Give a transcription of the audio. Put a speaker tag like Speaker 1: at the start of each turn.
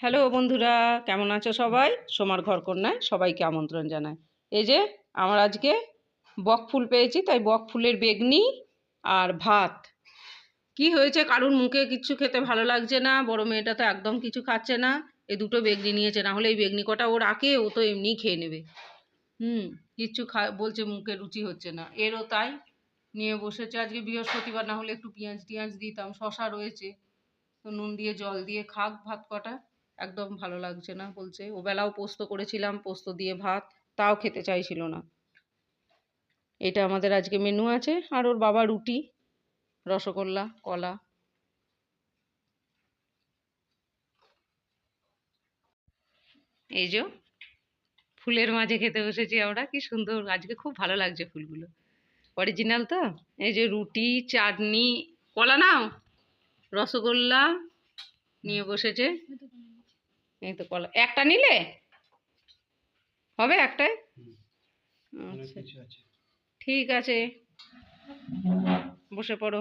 Speaker 1: Hello বন্ধুরা, কেমন আছো সবাই? সোমার ঘরকন্যায় সবাইকে আমন্ত্রণ জানাই। এই যে আমার আজকে বক ফুল পেয়েছি, তাই বক ফুলের বেগনি আর ভাত। কি হয়েছে, কারুর মুখে কিচ্ছু খেতে ভালো লাগছে না, বড় মেয়েটা তো একদম কিছু খাচ্ছে না। এই দুটো বেগনি নিয়েছে, না হলে এই বেগনি কটা ও রাখে, ও তো এমনিই খেয়ে নেবে। কিচ্ছু বলছে মুখে রুচি হচ্ছে না, এরও তাই। নিয়ে বসেছে, আজকে বৃহস্পতিবার, না হলে একটু পেঁয়াজ টিয়াজ দিতাম, শশা রয়েছে, তো নুন দিয়ে জল দিয়ে খাক ভাত কটা। একদম ভালো লাগছে না বলছে। ও বেলাও পোস্ত করেছিলাম, পোস্ত দিয়ে ভাত, তাও খেতে চাইছিল না। এটা আমাদের আজকে মেনু আছে। আর ওর বাবা রুটি, রসগোল্লা, কলা। এই যে ফুলের মাঝে খেতে বসেছি আমরা, কি সুন্দর, আজকে খুব ভালো লাগছে ফুলগুলো, অরিজিনাল তো। এই যে রুটি, চাটনি, কলা নাও, রসগোল্লা নিয়ে বসেছে। এই তো কলা একটা নিলে হবে, একটাই? আচ্ছা, ঠিক আছে, বসে পড়ো।